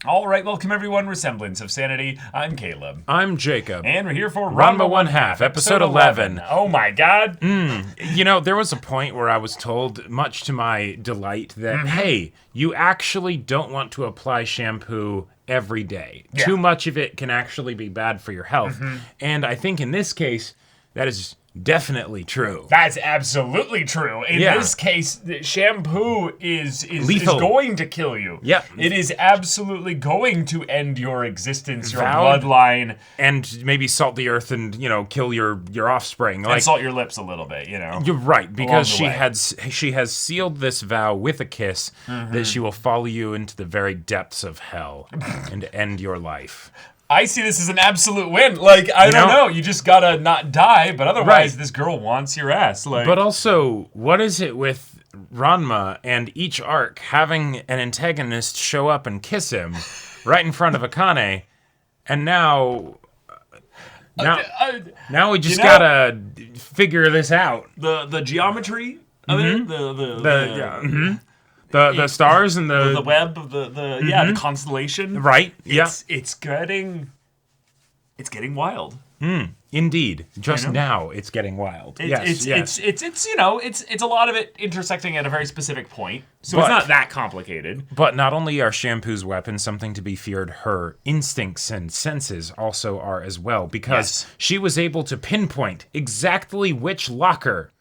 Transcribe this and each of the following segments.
All right, welcome everyone. We're Semblance of Sanity. I'm Caleb. I'm Jacob. And we're here for Ranma 1/2, episode 11. Oh my god. You know, there was a point where I was told, much to my delight, that, hey, you actually don't want to apply shampoo every day. Yeah. Too much of it can actually be bad for your health. And I think in this case, that is definitely true. That's absolutely true. In this case, the shampoo is lethal. Going to kill you. Yep. It is absolutely going to end your existence, your Valid. bloodline. And maybe salt the earth and, you know, kill your offspring. And salt your lips a little bit, you know. You're right, because Along she has sealed this vow with a kiss that she will follow you into the very depths of hell and end your life. I see this as an absolute win. Like, I don't know. You just gotta not die, but otherwise this girl wants your ass. Like, but also, what is it with Ranma and each arc having an antagonist show up and kiss him right in front of Akane, and now we just gotta figure this out. The geometry of it, the stars and the web of the constellation. Right. It's getting wild. Indeed. Just now it's getting wild. It's you know, it's a lot of it intersecting at a very specific point. So it's not that complicated. But not only are Shampoo's weapons something to be feared, her instincts and senses also are as well, because she was able to pinpoint exactly which locker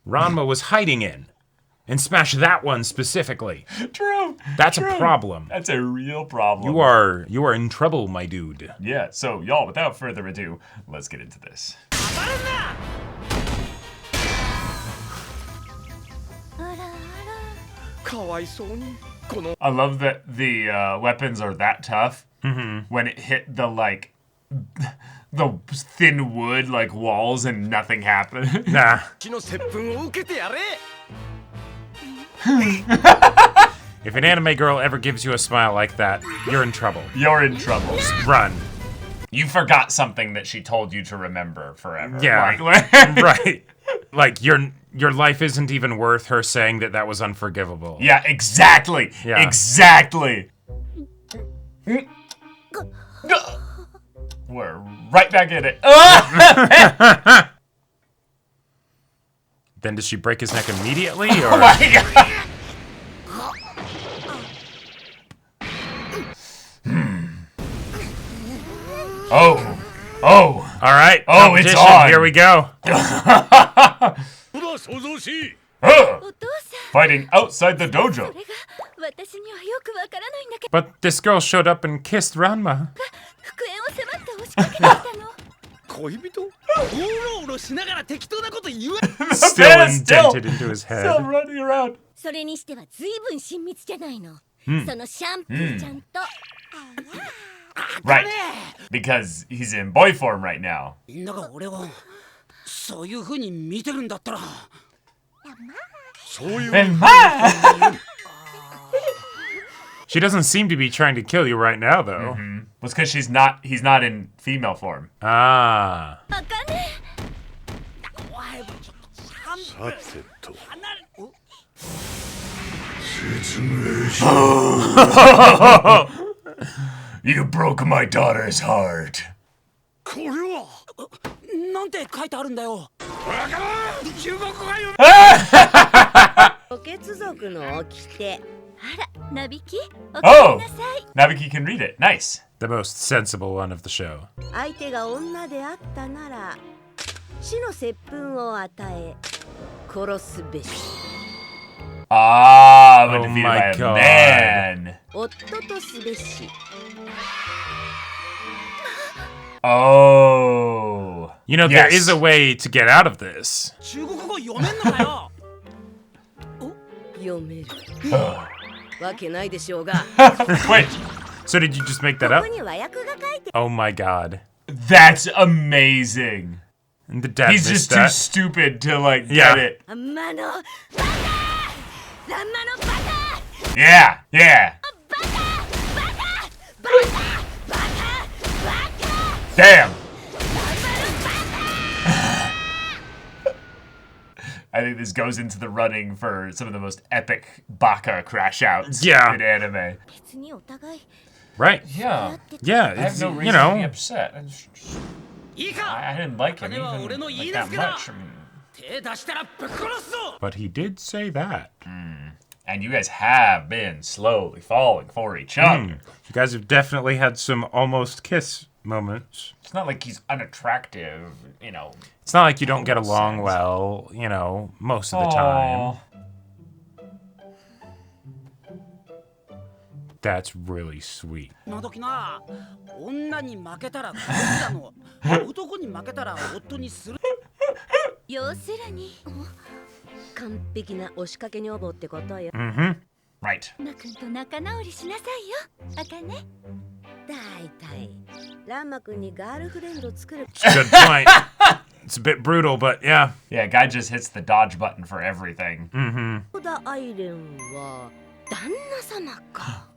Ranma was hiding in. And smash that one specifically. True. That's a problem. That's a real problem. You are in trouble, my dude. Yeah, so y'all, without further ado, let's get into this. I love that the weapons are that tough when it hit the the thin wood walls and nothing happened. Nah. If an anime girl ever gives you a smile like that, you're in trouble. You're in trouble. Run. You forgot something that she told you to remember forever. Yeah. Right. Like, your life isn't even worth her saying that was unforgivable. Yeah, exactly. Yeah. Exactly. We're right back in it. Then does she break his neck immediately? Or? Oh my god! Oh. All right. Oh, it's on. Here we go. Fighting outside the dojo. But this girl showed up and kissed Ranma. Still indented into his head. Still running around. Right. Because he's in boy form right now. She doesn't seem to be trying to kill you right now, though. Well, it's because he's not in female form. Ah. You broke my daughter's heart. Oh! Nabiki can read it. Nice. The most sensible one of the show. Ah, I'm Oh defeated my by a God. man. Oh. You know, there is a way to get out of this. Wait, So did you just make that up? Oh my god. that's amazing. And the dad He's missed just too that. stupid to get Yeah. it. Yeah, yeah. Damn. I think this goes into the running for some of the most epic baka crash outs in anime. Right. Yeah. Yeah, I have it's, no reason you to be know. upset. I didn't like him even like that much. But he did say that. And you guys have been slowly falling for each other. You guys have definitely had some almost kiss moments. It's not like he's unattractive, you know. It's not like you don't get along well, you know, most of the time. That's really sweet. 今時な、女に負けたら恋だの、男に負けたら夫にする。要するに完璧な押しかけ女房ってことよ。Mm-hmm. Right. なくんと仲直りしなさいよ、あかね。だいたいランマくんにガールフレンドを作る。Good point. It's a bit brutal, but yeah. Yeah, guy just hits the dodge button for everything. Mm-hmm. 小田アイレンは旦那様か。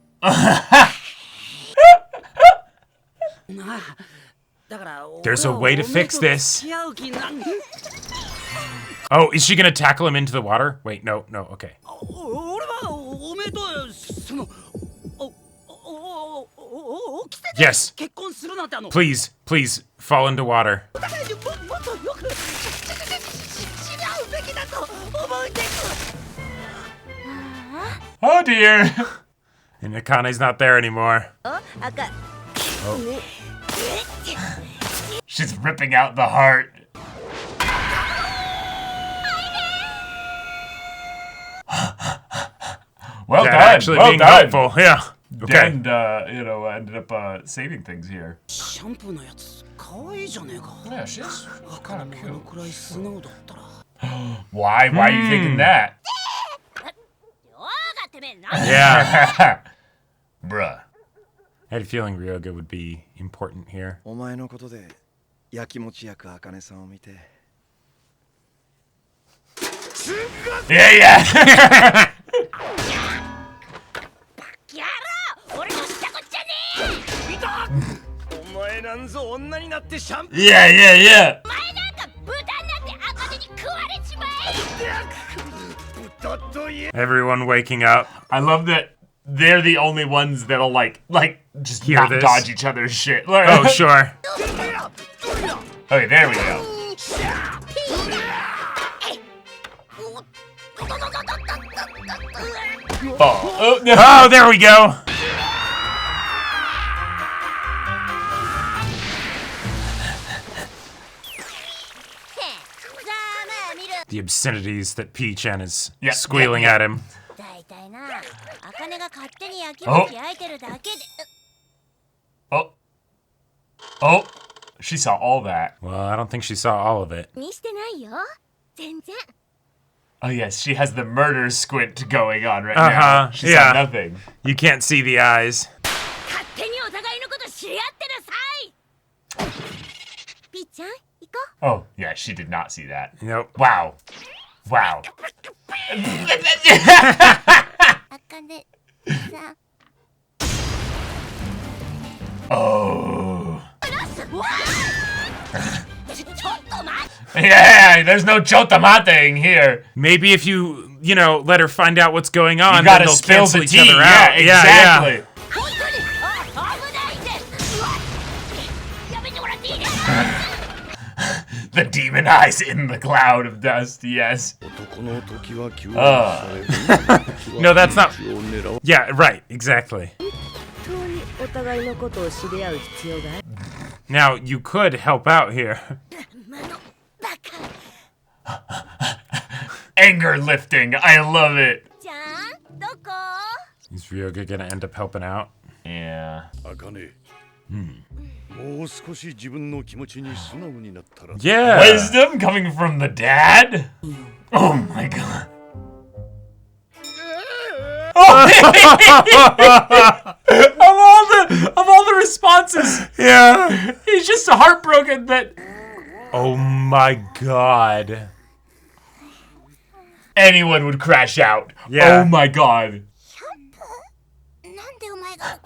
なあ、だから。There's a way to fix this. Oh, is she gonna tackle him into the water? Wait, no, okay. 俺はおめえとその。Yes. 結婚するなんてPlease fall into water. もっとよく知り合うべきだと思うんです。Oh dear. And Akane's not there anymore. あか。Oh. She's ripping out the heart. Well Yeah, done. actually Well being done. helpful. Yeah. Okay. And ended up saving things here. シャンプーのやつ可愛いじゃねえか。 Yeah, she's kind of この cute. くらい素直だったら。Why are you thinking that? Yeah. Bruh. I had a feeling Ryoga would be important here. お前のことでやきもち焼く茜さんを見て Yeah. お前なんぞ女になってシャンプ Yeah. お前なんか豚になって赤手に食われちまえ。ーと言え Everyone waking up. I love that they're the only ones that'll like just Hear not this? dodge each other's shit. Like, Oh, sure. Okay, there we go. Oh, no. Oh, there we go. The obscenities that P-chan is Yeah, squealing yeah, at him. だいたいな、あかねが勝手に焼きもち焼いてるだけで。Oh, she saw all that. Well, I don't think she saw all of it. にしてないよ。全然。 Oh yes, she has the murder squint going on right Uh-huh, now. She yeah. saw nothing. You can't see the eyes. 勝手にお互いのこと知り合ってなさい。ピーちゃん、行こう。 Oh yeah, she did not see that. Nope. Wow. あかねさん。 Oh. ちょっと待って。 Yeah, there's no chotamate here. Maybe if you let her find out what's going on, You then gotta they'll spill cancel the each tea. other Yeah, out. exactly. 本当に、危ないんで。やめてもらっていいですか。 The demon eyes in the cloud of dust, yes. 男の時は急に No, that's not. Yeah, right. Exactly. 本当にお互いのことを知り合う必要がある。 Now you could help out here. まのバカ。 Anger lifting. I love it. じゃん、どこ？ Is Ryoga gonna end up helping out? Yeah. 茜もう少し自分の気持ちに素直になったら Yeah. Wisdom coming from the dad? Oh my god. of all the responses, Yeah. he's just heartbroken that Oh my god. anyone would crash out. Yeah. Oh my god. なんでお前が。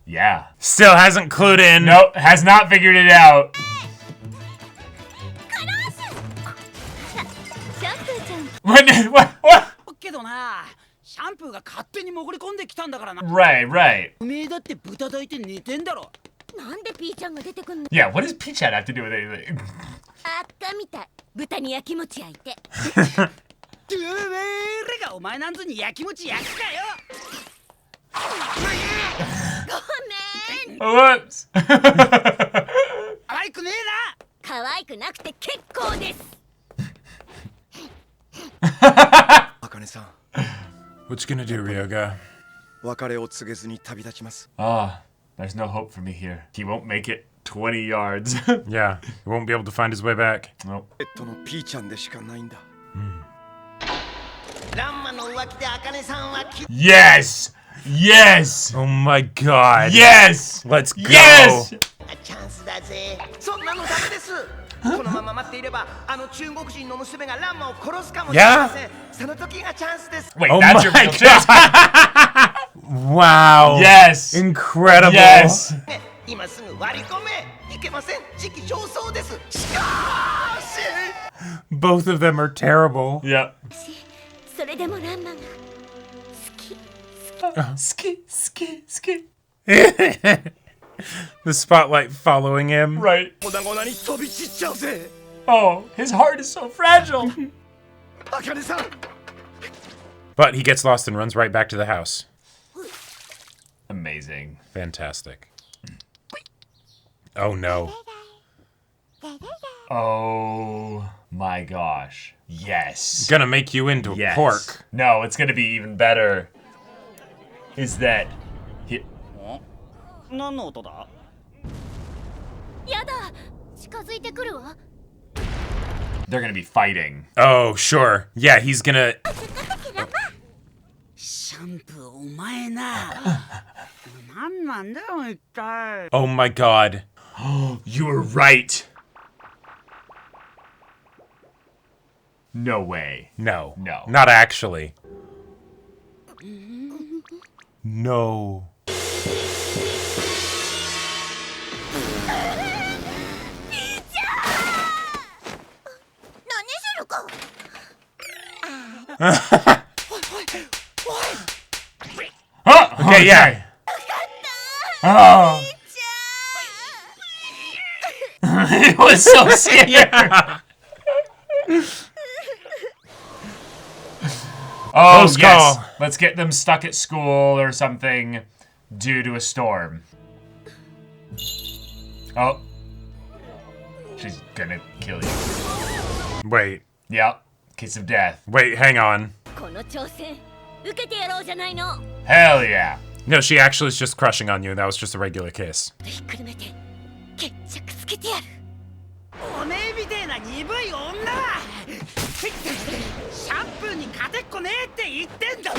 Yeah. Still hasn't clued in. Nope, has not figured it out. シャンプーちゃん。What? けどな、シャンプーが勝手に潜り込んできたんだからな。 Right, right. おめえだって豚抱いて寝てんだろ。なんでピーちゃんが出てくんの？ Yeah, what does Peach have to do with anything? 赤みたい。豚に焼きもち焼いて。てめえがお前なんぞに焼きもち焼くかよ。ごめん。 Whoops. 可愛くねえな。可愛くなくて結構です。茜さん、 What you gonna do, Ryoga? 別れを告げずに旅立ちます。 Ah, there's no hope for me here. He won't make it 20 yards. Yeah, he won't be able to find his way back. Nope. ペットのピーちゃんでしかないんだ。ランマの浮気で茜さんは Yes! Yes! Oh my god. Yes! Let's go. Yes! チャンスだぜ。そんなのダメです。このまま待っていればあの中国人の娘がランマを殺すかもしれません。その時がチャンスです。 Wait, Oh that's your my real chance? Wow. Yes! Incredible. Yes! 今すぐ割り込め。いけません。時期尚早です。しかし Both of them are terrible. Yep. それでもランマが好き。 Ski, ski, ski. The spotlight following him. Right. 粉々に飛び散っちゃうぜ。 Oh, his heart is so fragile. 茜さん、 But he gets lost and runs right back to the house. Amazing. Fantastic. Oh no. Oh my gosh. Yes. Gonna make you into Yes. pork. No, it's gonna be even better. Is that he, 何の音だ。やだ。近づいてくるわ。 they're gonna be fighting? Oh, sure. Yeah, he's gonna... シャンプーお前な。何なんだよ一体。 Oh my god. You were right. No way. No. No. Not actually. No. 何するか。 Oh, Okay, yeah. Oh. He was so scared. Yeah. Oh, Close yes. call. Let's get them stuck at school or something due to a storm. Oh. She's gonna kill you. Wait. Yep. Kiss of death. Wait, hang on. この挑戦受けてやろうじゃないの。 Hell yeah. No, she actually is just crushing on you. That was just a regular kiss. ひっくるめて決着つけてやる。おめえみてえな鈍い女はシャンプーに勝てっこねえって言ってんだ。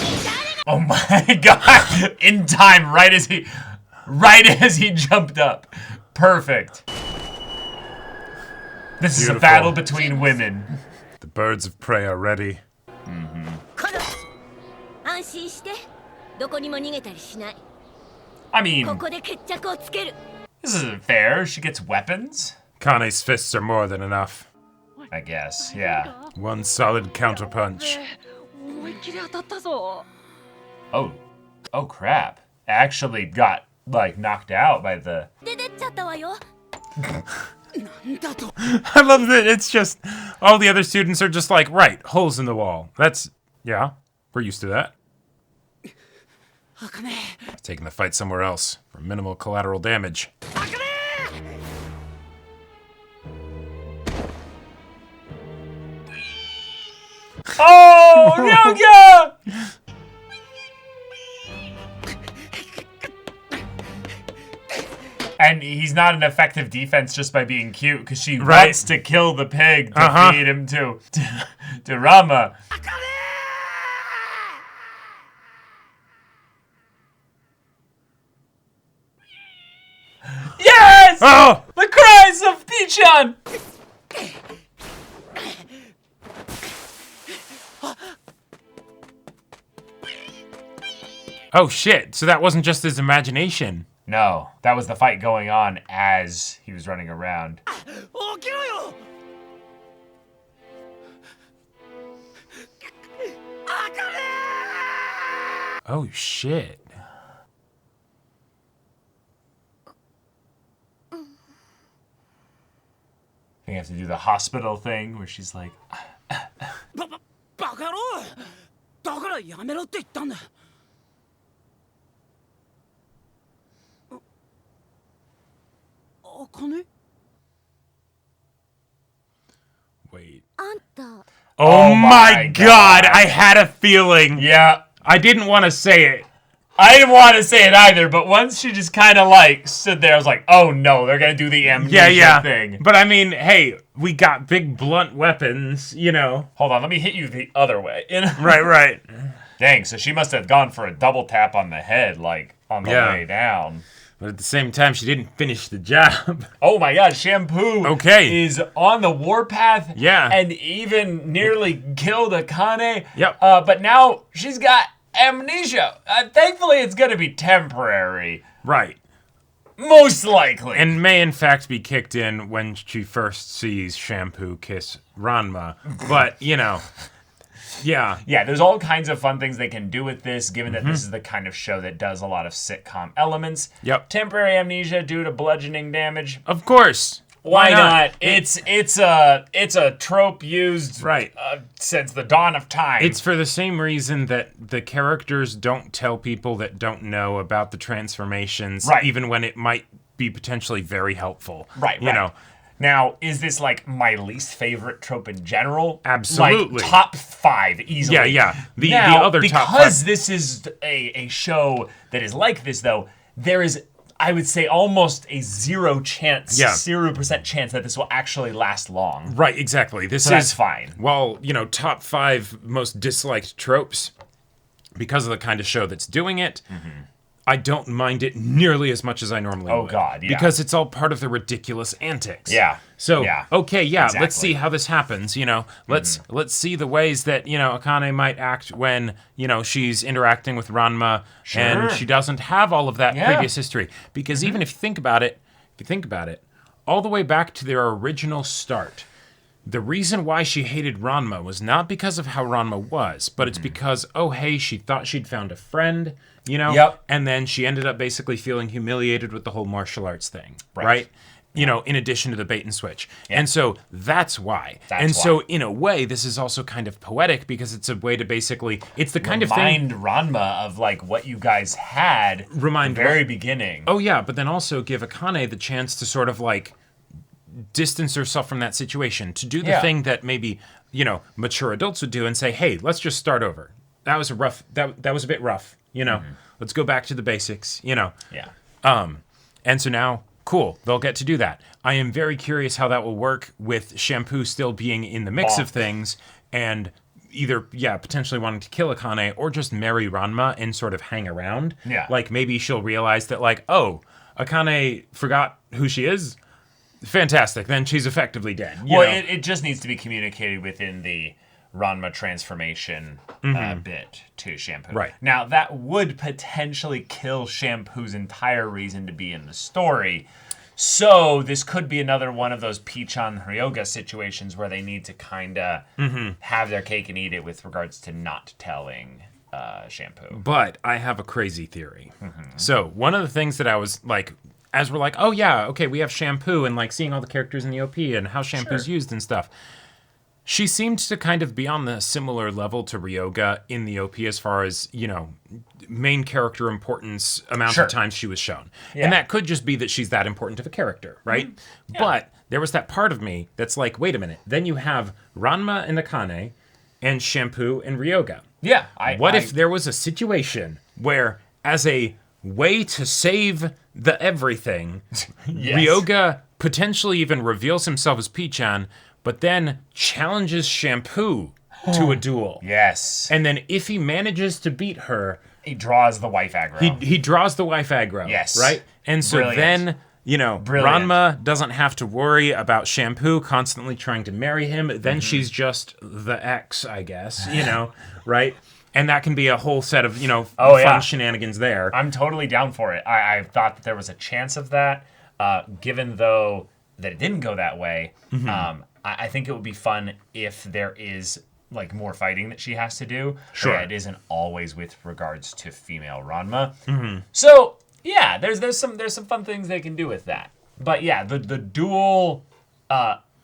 Oh my god. In time, right as he jumped up. Perfect. This is a Beautiful. battle between women. The birds of prey are ready. 安心してどこにも逃げたりしない。 I mean, ここで決着をつける。 this isn't fair. She gets weapons. Kane's fists are more than enough. I guess, yeah. One solid counterpunch. 思いっきり当たったぞ。 Oh crap. Actually got, like, knocked out by the... 出てっちゃったわよ。 I love that it's just... All the other students are just like, right, holes in the wall. That's... Yeah, we're used to that. 茜。 Taking the fight somewhere else for minimal collateral damage. Oh, Ryoga! And he's not an effective defense just by being cute, because she Right. wants to kill the pig to feed him to Ranma. Yes! Oh! The cries of Pichan! Oh shit, so that wasn't just his imagination. No, that was the fight going on as he was running around. 起きろよ。茜。Oh, shit. You have to do the hospital thing where she's like, バカ野郎だからやめろって言ったんだあかね Wait. あんた Oh, my my God. God. I had a feeling. yeah. I didn't want to say it. I didn't want to say it either, but once she just kind of like stood there, I was like, oh no, they're going to do the amnesia thing. But I mean, hey, we got big blunt weapons, you know. Hold on, let me hit you the other way. Right. Dang, so she must have gone for a double tap on the head, like, on the way down. But at the same time, she didn't finish the job. Oh my god, Shampoo is on the warpath. Yeah. And even nearly killed Akane. Yep. But now she's got amnesia. Thankfully, it's going to be temporary. Right. Most likely. And may, in fact, be kicked in when she first sees Shampoo kiss Ranma. But, you know, yeah. Yeah, there's all kinds of fun things they can do with this, given that this is the kind of show that does a lot of sitcom elements. Yep. Temporary amnesia due to bludgeoning damage. Of course. Why not? It's a trope used Right. Since the dawn of time. It's for the same reason that the characters don't tell people that don't know about the transformations, Right. even when it might be potentially very helpful. Right, You know, Now, is this like my least favorite trope in general? Absolutely. Like top 5 easily. Yeah. The Now, other top because 5. this is a show that is like this, though, there is, I would say, almost a 0% chance that this will actually last long. Right, exactly. This So is that's fine. Well, you know, top 5 most disliked tropes because of the kind of show that's doing it. I don't mind it nearly as much as I normally would. Oh, God, yeah. Because it's all part of the ridiculous antics. Yeah. So, Yeah. okay, let's Exactly. see how this happens, you know. Let's see the ways that, you know, Akane might act when, you know, she's interacting with Ranma and she doesn't have all of that previous history. Because even if you think about it, all the way back to their original start, the reason why she hated Ranma was not because of how Ranma was, but it's because, oh, hey, she thought she'd found a friend, you know? Yep. And then she ended up basically feeling humiliated with the whole martial arts thing, right? You know, in addition to the bait and switch. Yeah. And so that's why. So in a way, this is also kind of poetic because it's a way to basically, it's the kind of thing. Remind Ranma of like what you guys had at the very beginning. Oh, yeah, but then also give Akane the chance to sort of like distance herself from that situation, to do the thing that maybe, you know, mature adults would do and say, hey, let's just start over. That was that was a bit rough, you know. Let's go back to the basics, you know. Yeah. And so now, cool, they'll get to do that. I am very curious how that will work with Shampoo still being in the mix of things and either, potentially wanting to kill Akane or just marry Ranma and sort of hang around. Yeah. Like, maybe she'll realize that, like, oh, Akane forgot who she is. Fantastic. Then she's effectively dead. You know? It just needs to be communicated within the Ranma transformation bit to Shampoo. Right. Now, that would potentially kill Shampoo's entire reason to be in the story. So, this could be another one of those Pichan Ryoga situations where they need to kind of have their cake and eat it with regards to not telling Shampoo. But I have a crazy theory. So, one of the things that I was like, as we're like, oh yeah, okay, we have Shampoo and like seeing all the characters in the OP and how Shampoo's used and stuff. She seemed to kind of be on the similar level to Ryoga in the OP as far as, you know, main character importance amount of times she was shown. Yeah. And that could just be that she's that important of a character, right? But there was that part of me that's like, wait a minute. Then you have Ranma and Akane and Shampoo and Ryoga. Yeah. What if there was a situation where, as a way to save the everything, Ryoga potentially even reveals himself as Pichan, but then challenges Shampoo to a duel. Yes. And then if he manages to beat her, he draws the wife aggro. he draws the wife aggro. Yes. Right? And so Brilliant. then, you know, Ranma doesn't have to worry about Shampoo constantly trying to marry him. Then she's just the ex, I guess, you know, right? And that can be a whole set of, you know, fun shenanigans there. I'm totally down for it. I thought that there was a chance of that. Given, though, that it didn't go that way, I think it would be fun if there is like more fighting that she has to do. Sure. Yeah, it isn't always with regards to female Ranma. Mm-hmm. So yeah, there's some fun things they can do with that. But yeah, the duel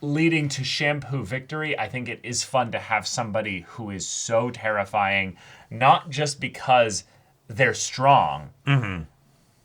leading to Shampoo victory, I think it is fun to have somebody who is so terrifying, not just because they're strong,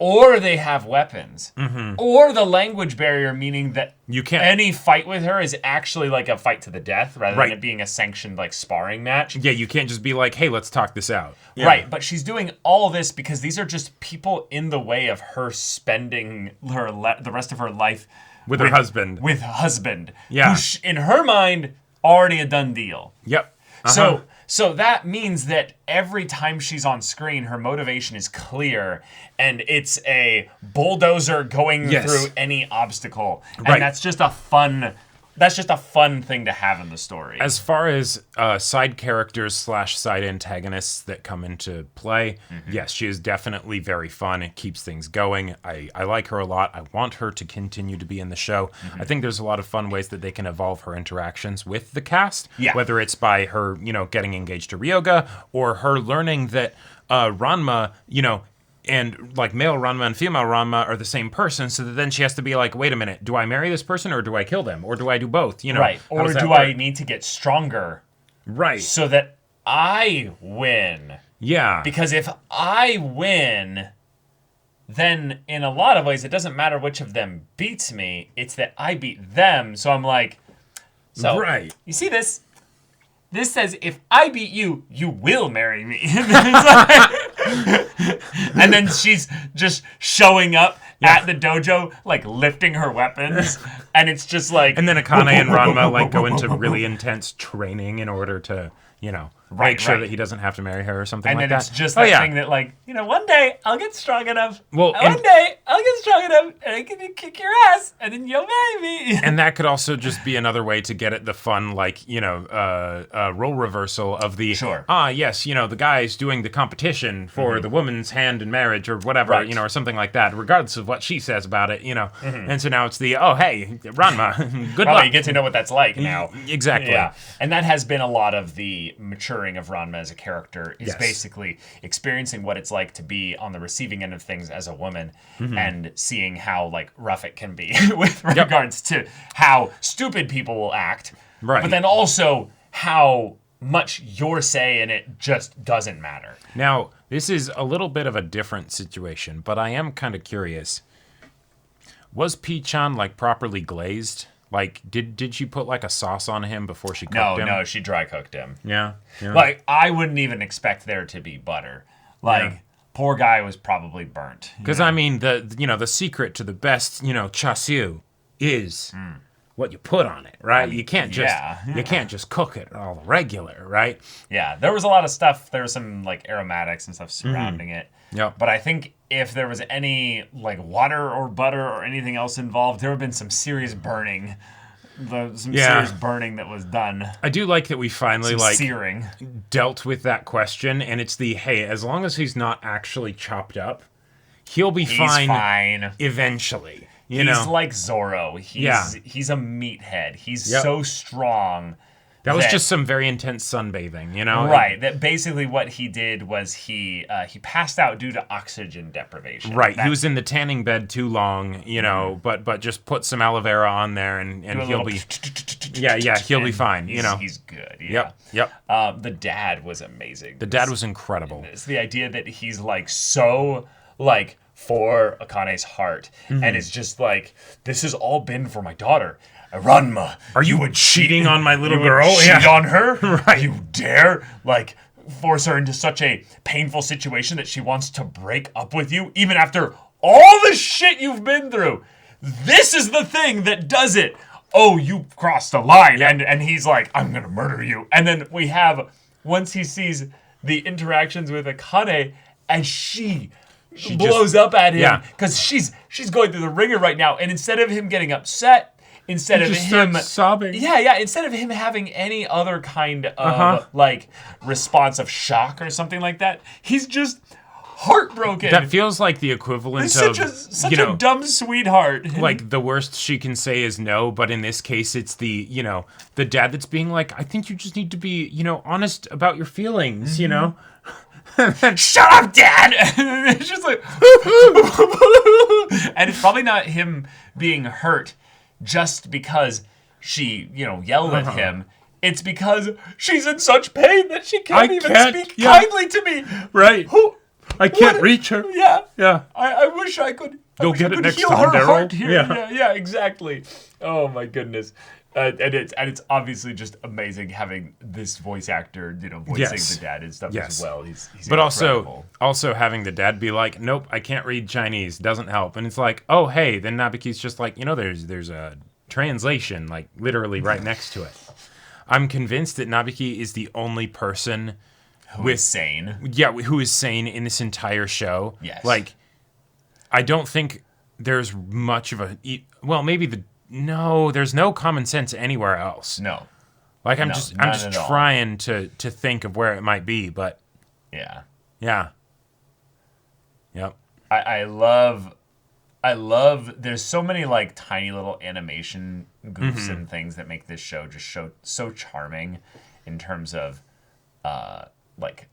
or they have weapons, or the language barrier, meaning that You can't- any fight with her is actually like a fight to the death, rather Right. than it being a sanctioned like sparring match. Yeah, you can't just be like, hey, let's talk this out. Yeah. Right, but she's doing all this because these are just people in the way of her spending the rest of her life With her husband. With husband, Yeah. who in her mind already a done deal. Yep. Uh-huh. So that means that every time she's on screen, her motivation is clear, and it's a bulldozer going Yes. through any obstacle, and Right. that's just a fun thing to have in the story. As far as side characters / side antagonists that come into play, yes, she is definitely very fun. It keeps things going. I like her a lot. I want her to continue to be in the show. I think there's a lot of fun ways that they can evolve her interactions with the cast. Yeah. Whether it's by her, getting engaged to Ryoga, or her learning that Ranma, and like male Ranma and female Ranma are the same person, so that then she has to be like, wait a minute, do I marry this person or do I kill them? Or do I do both? Right, how or does that do I work? need to get stronger Right. so that I win? Yeah. Because if I win, then in a lot of ways, it doesn't matter which of them beats me. It's that I beat them. So I'm like, Right. You see this? This says, if I beat you, you will marry me. And then she's just showing up at the dojo, like lifting her weapons. And it's just like... And then Akane and Ranma like go into really intense training in order to, make sure right. that he doesn't have to marry her or something And like then that. it's just Oh, that yeah. thing that, like, one day I'll get strong enough. Well, One and- day I'll get strong enough and I can kick your ass, and then you'll marry me. And that could also just be another way to get at the fun, like, role reversal of the, Sure. yes, the guy's doing the competition for the woman's hand in marriage or whatever, Right. or something like that, regardless of what she says about it, And so now it's the, oh, hey, Ranma, good Well, luck. you get to know what that's like now. Exactly. Yeah. And that has been a lot of the maturing of Ranma as a character, is Yes. basically experiencing what it's like to be on the receiving end of things as a woman, and seeing how like rough it can be with regards to how stupid people will act. Right. But then also how much your say in it just doesn't matter. Now, this is a little bit of a different situation, but I am kind of curious. Was P-chan like properly glazed? Like, did she put like a sauce on him before she cooked him? No, she dry cooked him. Yeah. Like, I wouldn't even expect there to be butter. Like, Yeah. poor guy was probably burnt. Because I mean, the secret to the best, chassis is what you put on it, right? You can't just you can't just cook it all regular, right? Yeah, there was a lot of stuff. There was some like aromatics and stuff surrounding it. Yep. But I think if there was any like water or butter or anything else involved, there would have been some serious burning. Serious burning that was done. I do like that we finally Some like searing. dealt with that question, and it's the hey, as long as he's not actually chopped up, he'll be He's fine eventually. He's like Zorro. He's a meathead. He's Yep. so strong. That was just some very intense sunbathing, Right. That basically what he did was he passed out due to oxygen deprivation. Right. He was in the tanning bed too long, but just put some aloe vera on there and he'll be he'll be fine, He's good. Yeah. Yep. The dad was amazing. The dad was incredible. It's the idea that he's like so like for Akane's heart, and it's just like, this has all been for my daughter. Ranma, Are you would cheating on my little you girl? Would cheat on her? Right. You dare like force her into such a painful situation that she wants to break up with you, even after all the shit you've been through. This is the thing that does it. Oh, you crossed a line, and he's like, I'm gonna murder you. And then we have, once he sees the interactions with Akane, and she blows up at him because she's going through the ringer right now, and instead of him getting upset, instead of him sobbing. instead of him having any other kind of like response of shock or something like that, he's just heartbroken. That feels like the equivalent He's of such a dumb sweetheart. Like the worst she can say is no, but in this case it's the dad that's being like, I think you just need to be, honest about your feelings, Shut up, Dad! And it's just like and it's probably not him being hurt just because she, yelled at him. It's because she's in such pain that she can't speak kindly to me. Right. I can't reach her. Yeah. Yeah. I wish I could. Go get it next heal time, her Daryl. heart here. Yeah. Yeah, exactly. Oh my goodness. And it's obviously just amazing having this voice actor, voicing the dad and stuff as well. He's but incredible. also having the dad be like, nope, I can't read Chinese, doesn't help. And it's like, oh hey, then Nabiki's just like, there's a translation like literally right next to it. I'm convinced that Nabiki is the only person who is sane. Yeah, who is sane in this entire show. Yes. Like, I don't think there's much of there's no common sense anywhere else. No. Like I'm just trying to think of where it might be, but yeah. Yeah. Yep. I love there's so many like tiny little animation goofs and things that make this show just so charming in terms of like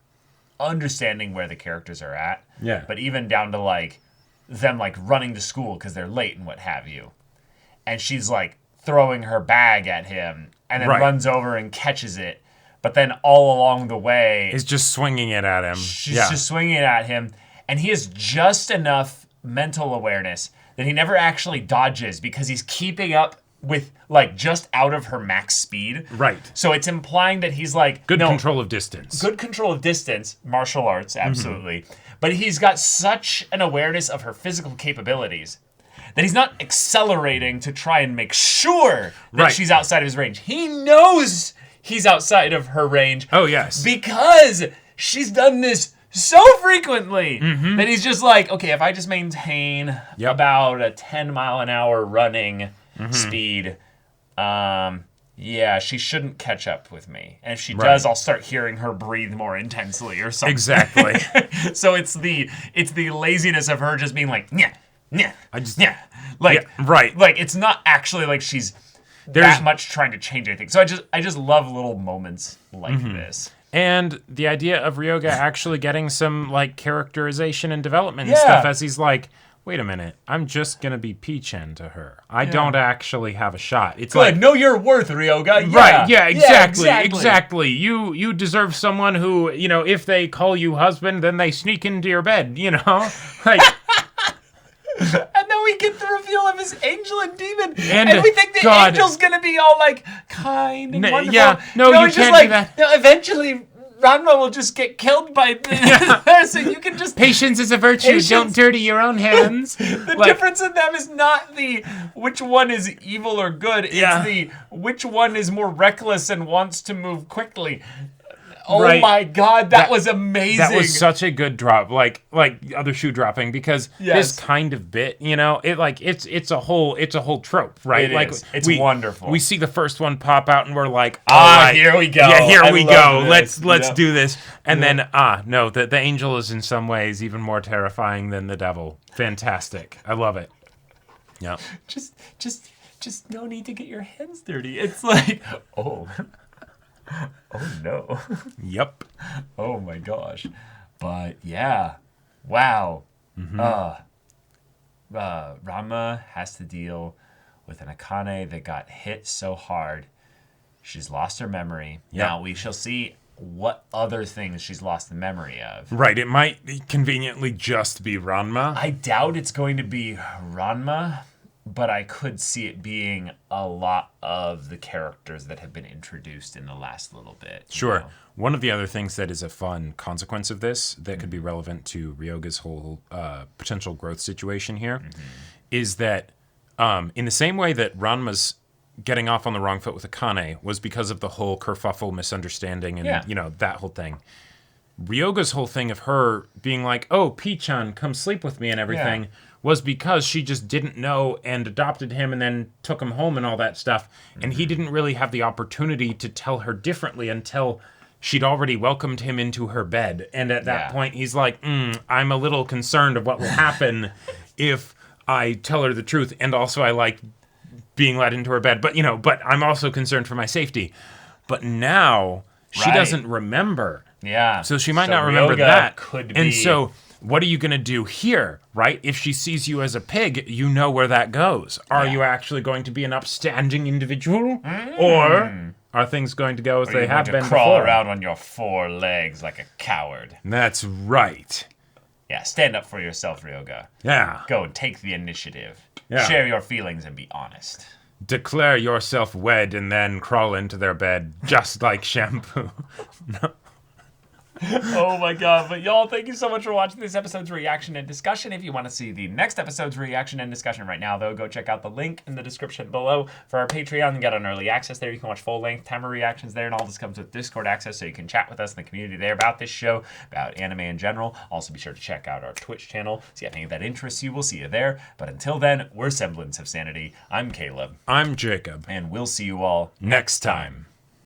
understanding where the characters are at. Yeah. But even down to like them like running to school because they're late and what have you. And she's like throwing her bag at him and then runs over and catches it. But then all along the way is just swinging it at him. She's just swinging it at him. And he has just enough mental awareness that he never actually dodges because he's keeping up with like just out of her max speed. Right. So it's implying that he's like good control of distance. Good control of distance, martial arts, absolutely. But he's got such an awareness of her physical capabilities that he's not accelerating to try and make sure that she's outside of his range. He knows he's outside of her range. Oh, yes. Because she's done this so frequently that he's just like, okay, if I just maintain about a 10-mile-an-hour running speed, she shouldn't catch up with me. And if she does, I'll start hearing her breathe more intensely or something. Exactly. So it's the laziness of her just being like, like it's not actually like she's that much trying to change anything. So I just love little moments like this. And the idea of Ryoga actually getting some like characterization and development and stuff as he's like, wait a minute, I'm just gonna be P-Chen to her. I don't actually have a shot. It's like, know your worth, Ryoga. Yeah. Right, yeah, exactly. You deserve someone who, if they call you husband, then they sneak into your bed, Like and then we get the reveal of his angel and demon, and we think the angel's gonna be all like kind and wonderful. Yeah, no, you can't do that. No, eventually, Ranma will just get killed by so you can just patience is a virtue. Don't dirty your own hands. The difference in them is not the which one is evil or good. It's the which one is more reckless and wants to move quickly. Oh my God, that was amazing. That was such a good drop, like other shoe dropping, because this kind of bit, it's a whole trope, right? It's wonderful. We see the first one pop out, and we're like, here we go. Yeah, here we go. Let's do this. And then no, the angel is in some ways even more terrifying than the devil. Fantastic. I love it. Yeah. Just no need to get your hands dirty. It's like, oh no. Yep. Oh my gosh. But yeah. Wow. Ranma has to deal with an Akane that got hit so hard she's lost her memory. Yep. Now we shall see what other things she's lost the memory of. Right. It might conveniently just be Ranma. I doubt it's going to be Ranma, but I could see it being a lot of the characters that have been introduced in the last little bit. Sure. One of the other things that is a fun consequence of this that could be relevant to Ryoga's whole potential growth situation here is that in the same way that Ranma's getting off on the wrong foot with Akane was because of the whole kerfuffle misunderstanding and, that whole thing. Ryoga's whole thing of her being like, oh, P-chan, come sleep with me and everything was because she just didn't know and adopted him and then took him home and all that stuff. And he didn't really have the opportunity to tell her differently until she'd already welcomed him into her bed. And at that point, he's like, I'm a little concerned of what will happen if I tell her the truth. And also I like being let into her bed. But, but I'm also concerned for my safety. But now she doesn't remember. Yeah. So she might not remember Ryoga that. could be... And so what are you going to do here, right? If she sees you as a pig, you know where that goes. Are you actually going to be an upstanding individual? Or are things going to go as they have been crawl before? around on your 4 legs like a coward? That's right. Yeah, stand up for yourself, Ryoga. Yeah. Go and take the initiative. Yeah. Share your feelings and be honest. Declare yourself wed and then crawl into their bed just like Shampoo. Oh my god, but y'all, thank you so much for watching this episode's reaction and discussion. If you want to see the next episode's reaction and discussion right now, though, go check out the link in the description below for our Patreon and get on early access there. You can watch full-length timer reactions there, and all this comes with Discord access, so you can chat with us in the community there about this show, about anime in general. Also, be sure to check out our Twitch channel, see if any of that interests you. We'll see you there. But until then, we're Semblance of Sanity. I'm Caleb. I'm Jacob. And we'll see you all Next time.